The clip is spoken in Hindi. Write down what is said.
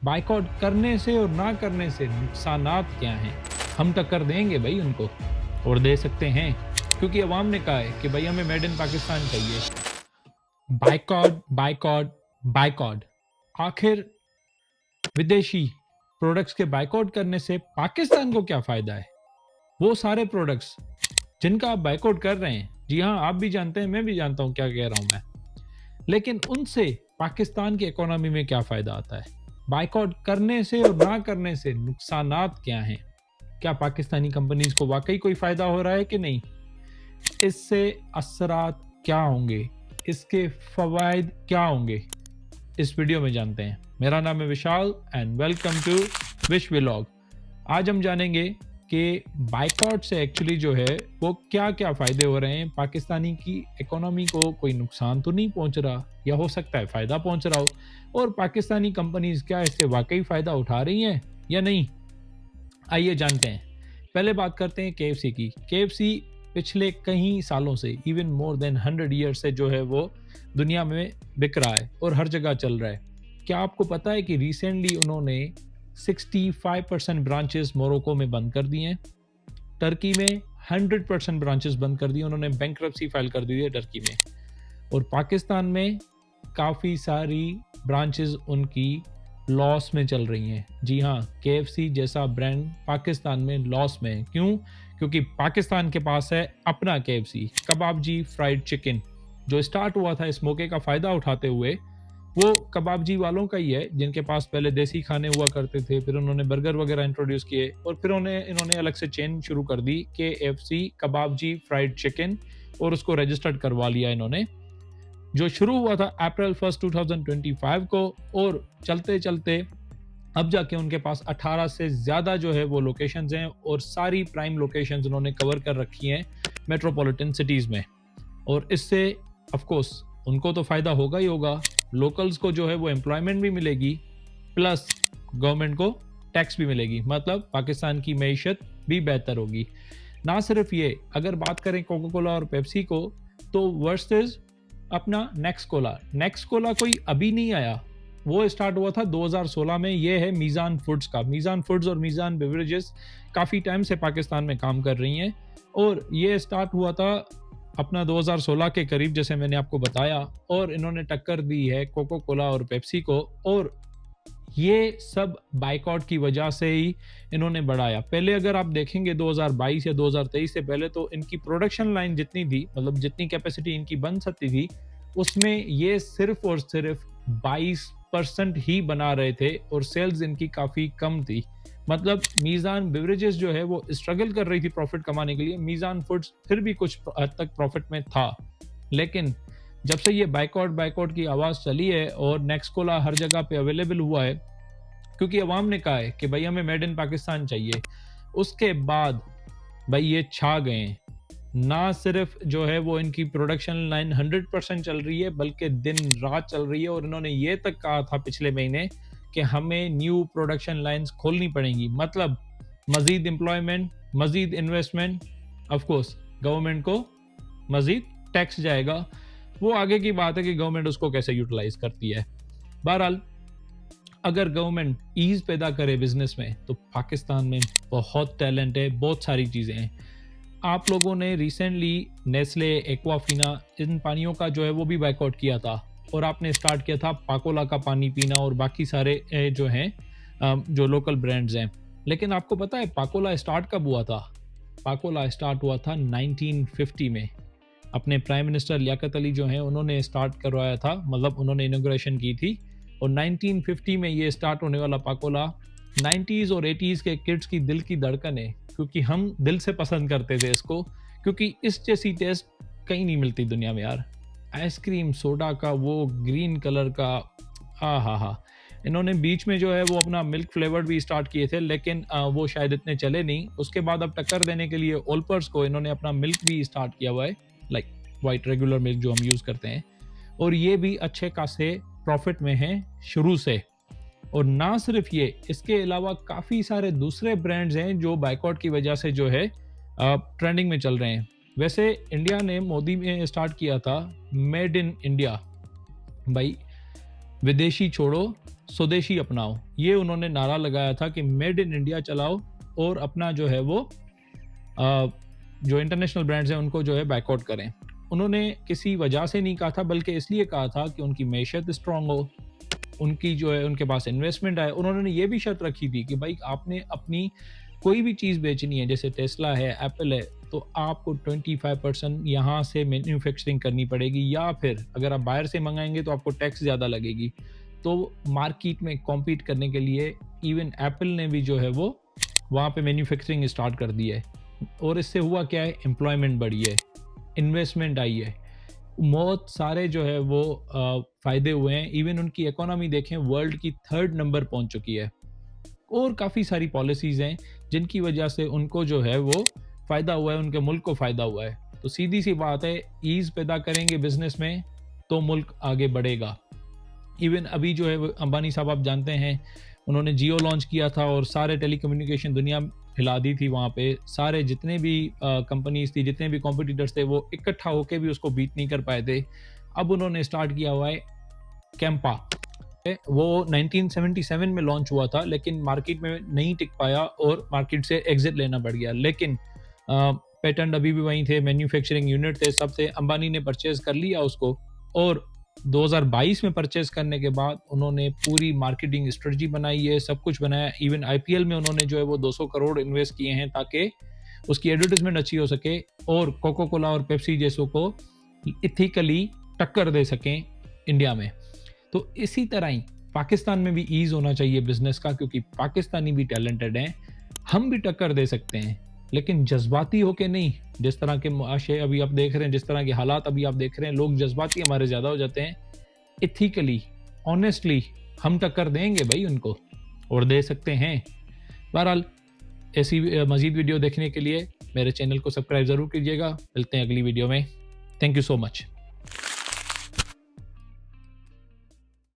बायकॉट करने से और ना करने से नुकसानात क्या हैं? हम टक्कर देंगे भाई उनको, और दे सकते हैं, क्योंकि अवाम ने कहा है कि भाई हमें मेड इन पाकिस्तान चाहिए। Boycott, boycott, boycott. आखिर विदेशी प्रोडक्ट्स के बायकॉट करने से पाकिस्तान को क्या फ़ायदा है? वो सारे प्रोडक्ट्स जिनका आप बायकॉट कर रहे हैं, जी हाँ, आप भी जानते हैं, मैं भी जानता हूँ क्या कह रहा हूँ मैं। लेकिन उनसे पाकिस्तान की इकोनॉमी में क्या फ़ायदा आता है? बायकॉट करने से और ना करने से नुकसानात क्या हैं? क्या पाकिस्तानी कंपनीज़ को वाक़ई कोई फ़ायदा हो रहा है कि नहीं? इससे असरात क्या होंगे? इसके फ़वाइद क्या होंगे? इस वीडियो में जानते हैं। मेरा नाम है Vishal and welcome to Vish vlog. आज हम जानेंगे कि बायकॉट से एक्चुअली जो है वो क्या-क्या फ़ायदे हो रहे हैं, पाकिस्तानी की इकोनॉमी को कोई नुकसान तो नहीं पहुंच रहा, या हो सकता है फ़ायदा पहुंच रहा हो, और पाकिस्तानी कंपनीज़ क्या इससे वाक़ई फ़ायदा उठा रही हैं या नहीं? आइए जानते हैं। पहले बात करते हैं केएफसी की। केएफसी पिछले कई सालों से, इवन मोर देन 100 ईयर से जो है वो दुनिया में बिक रहा है और हर जगह चल रहा है। क्या आपको पता है कि रिसेंटली उन्होंने 65% ब्रांचेस मोरक्को में बंद कर दिए हैं? टर्की में 100% ब्रांचेस बंद कर दिए, उन्होंने बैंक्रप्सी फाइल कर दी है टर्की में। और पाकिस्तान में काफ़ी सारी ब्रांचेस उनकी लॉस में चल रही हैं। जी हाँ, केएफसी जैसा ब्रांड पाकिस्तान में लॉस में है। क्यों? क्योंकि पाकिस्तान के पास है अपना केएफसी, कबाबजी फ्राइड चिकन, जो स्टार्ट हुआ था इस मौके का फ़ायदा उठाते हुए। वो कबाबजी वालों का ही है जिनके पास पहले देसी खाने हुआ करते थे, फिर उन्होंने बर्गर वगैरह इंट्रोड्यूस किए, और फिर इन्होंने अलग से चेन शुरू कर दी, केएफसी कबाबजी फ्राइड चिकन, और उसको रजिस्टर्ड करवा लिया इन्होंने, जो शुरू हुआ था अप्रैल 1 2025 को। और चलते चलते अब जाके उनके पास 18 से ज़्यादा जो है वो लोकेशंस हैं, और सारी प्राइम लोकेशंस उन्होंने कवर कर रखी हैं मेट्रोपॉलिटन सिटीज़ में। और इससे ऑफ कोर्स उनको तो फ़ायदा होगा ही होगा, लोकल्स को जो है वो एम्प्लॉयमेंट भी मिलेगी, प्लस गवर्नमेंट को टैक्स भी मिलेगी, मतलब पाकिस्तान की मईशत भी बेहतर होगी। ना सिर्फ ये, अगर बात करें कोका कोला और पेप्सी को, तो वर्सेस अपना नेक्स्ट कोला कोई अभी नहीं आया, वो स्टार्ट हुआ था 2016 में। ये है मीज़ान फूड्स का। मीज़ान फूड्स और मीज़ान बेवरेजेस काफ़ी टाइम से पाकिस्तान में काम कर रही हैं, और ये स्टार्ट हुआ था अपना 2016 के करीब, जैसे मैंने आपको बताया, और इन्होंने टक्कर दी है कोको कोला और पेप्सी को। और ये सब बायकॉट की वजह से ही इन्होंने बढ़ाया। पहले अगर आप देखेंगे 2022 या 2023 से पहले, तो इनकी प्रोडक्शन लाइन जितनी थी, मतलब जितनी कैपेसिटी इनकी बन सकती थी, उसमें ये सिर्फ और सिर्फ 22% ही बना रहे थे, और सेल्स इनकी काफ़ी कम थी। मतलब मीज़ान बेवरेजेस जो है वो स्ट्रगल कर रही थी प्रॉफिट कमाने के लिए, मीज़ान फूड्स फिर भी कुछ हद तक प्रॉफिट में था। लेकिन जब से ये बायकॉट बायकॉट की आवाज़ चली है और नेक्स्ट कोला हर जगह पे अवेलेबल हुआ है, क्योंकि अवाम ने कहा है कि भाई हमें मेड इन पाकिस्तान चाहिए, उसके बाद भाई ये छा गए हैं। ना सिर्फ जो है वो इनकी प्रोडक्शन लाइन 100% चल रही है, बल्कि दिन रात चल रही है, और इन्होंने ये तक कहा था पिछले महीने कि हमें न्यू प्रोडक्शन लाइंस खोलनी पड़ेंगी। मतलब मजीद एम्प्लॉयमेंट, मजीद इन्वेस्टमेंट, ऑफ कोर्स गवर्नमेंट को मजीद टैक्स जाएगा। वो आगे की बात है कि गवर्नमेंट उसको कैसे यूटिलाइज करती है। बहरहाल, अगर गवर्नमेंट ईज पैदा करे बिजनेस में, तो पाकिस्तान में बहुत टैलेंट है, बहुत सारी चीज़ें हैं। आप लोगों ने रिसेंटली नेस्ले, एक्वाफिना, इन पानियों का जो है वो भी बायकॉट किया था, और आपने स्टार्ट किया था पाकोला का पानी पीना, और बाकी सारे जो हैं जो लोकल ब्रांड्स हैं। लेकिन आपको पता है पाकोला स्टार्ट कब हुआ था? पाकोला स्टार्ट हुआ था 1950 में। अपने प्राइम मिनिस्टर लियाकत अली जो हैं, उन्होंने स्टार्ट करवाया था, मतलब उन्होंने इनॉग्रेशन की थी, और 1950 में ये स्टार्ट होने वाला पाकोला 90s और 80s के किड्स की दिल की धड़कन है, क्योंकि हम दिल से पसंद करते थे इसको, क्योंकि इस जैसी टेस्ट कहीं नहीं मिलती दुनिया में यार। आइसक्रीम सोडा का वो ग्रीन कलर का, हा। इन्होंने बीच में जो है वो अपना मिल्क फ्लेवर्ड भी स्टार्ट किए थे, लेकिन वो शायद इतने चले नहीं। उसके बाद अब टक्कर देने के लिए ओल्पर्स को इन्होंने अपना मिल्क भी स्टार्ट किया हुआ है, लाइक वाइट रेगुलर मिल्क जो हम यूज़ करते हैं, और ये भी अच्छे खासे प्रॉफिट में हैं शुरू से। और ना सिर्फ ये, इसके अलावा काफ़ी सारे दूसरे ब्रांड्स हैं जो बायकॉट की वजह से जो है ट्रेंडिंग में चल रहे हैं। वैसे इंडिया ने, मोदी ने स्टार्ट किया था मेड इन इंडिया। भाई विदेशी छोड़ो, स्वदेशी अपनाओ, ये उन्होंने नारा लगाया था कि मेड इन इंडिया चलाओ और अपना जो है वो जो इंटरनेशनल ब्रांड्स हैं उनको जो है बैकआउट करें। उन्होंने किसी वजह से नहीं कहा था, बल्कि इसलिए कहा था कि उनकी मैशत स्ट्रांग हो, उनकी जो है उनके पास इन्वेस्टमेंट आए। उन्होंने ये भी शर्त रखी थी कि भाई आपने अपनी कोई भी चीज़ बेचनी है, जैसे टेस्ला है, एप्पल है, तो आपको 25% यहाँ से मैन्युफैक्चरिंग करनी पड़ेगी, या फिर अगर आप बाहर से मंगाएंगे तो आपको टैक्स ज़्यादा लगेगी। तो मार्केट में कॉम्पीट करने के लिए इवन एप्पल ने भी जो है वो वहाँ पे मैन्युफैक्चरिंग स्टार्ट कर दी है। और इससे हुआ क्या है, एम्प्लॉयमेंट बढ़ी है, इन्वेस्टमेंट आई है, बहुत सारे जो है वो फ़ायदे हुए हैं। इवन उनकी इकोनॉमी देखें, वर्ल्ड की 3rd नंबर पहुंच चुकी है। और काफ़ी सारी पॉलिसीज़ हैं जिनकी वजह से उनको जो है वो फ़ायदा हुआ है, उनके मुल्क को फ़ायदा हुआ है। तो सीधी सी बात है, ईज़ पैदा करेंगे बिजनेस में तो मुल्क आगे बढ़ेगा। इवन अभी जो है वो अंबानी साहब आप जानते हैं, उन्होंने जियो लॉन्च किया था और सारे टेलीकम्युनिकेशन दुनिया हिला दी थी। वहाँ पे सारे जितने भी कंपनीज थी, जितने भी कॉम्पिटिटर्स थे, वो इकट्ठा होकर भी उसको बीट नहीं कर पाए थे। अब उन्होंने स्टार्ट किया हुआ है कैंपा, वो 1977 में लॉन्च हुआ था, लेकिन मार्केट में नहीं टिक पाया और मार्केट से एग्जिट लेना पड़ गया। लेकिन पेटेंट अभी भी वहीं थे, मैन्युफैक्चरिंग यूनिट थे, सब थे। अंबानी ने परचेज कर लिया उसको, और 2022 में परचेज करने के बाद उन्होंने पूरी मार्केटिंग स्ट्रेटजी बनाई है, सब कुछ बनाया। इवन आईपीएल में उन्होंने जो है वो 200 करोड़ इन्वेस्ट किए हैं ताकि उसकी एडवर्टाइजमेंट अच्छी हो सके और कोका कोला और पेप्सी जैसों को इथिकली टक्कर दे सकें इंडिया में। तो इसी तरह ही पाकिस्तान में भी ईज होना चाहिए बिजनेस का, क्योंकि पाकिस्तानी भी टैलेंटेड हैं, हम भी टक्कर दे सकते हैं, लेकिन जज्बाती होके नहीं। जिस तरह के मुआशरे अभी आप देख रहे हैं, जिस तरह के हालात अभी आप देख रहे हैं, लोग जज्बाती हमारे ज़्यादा हो जाते हैं। इथिकली, ऑनेस्टली हम टक्कर देंगे भाई उनको, और दे सकते हैं। बहरहाल, ऐसी मज़ीद वीडियो देखने के लिए मेरे चैनल को सब्सक्राइब ज़रूर कीजिएगा। मिलते हैं अगली वीडियो में। Thank you so much.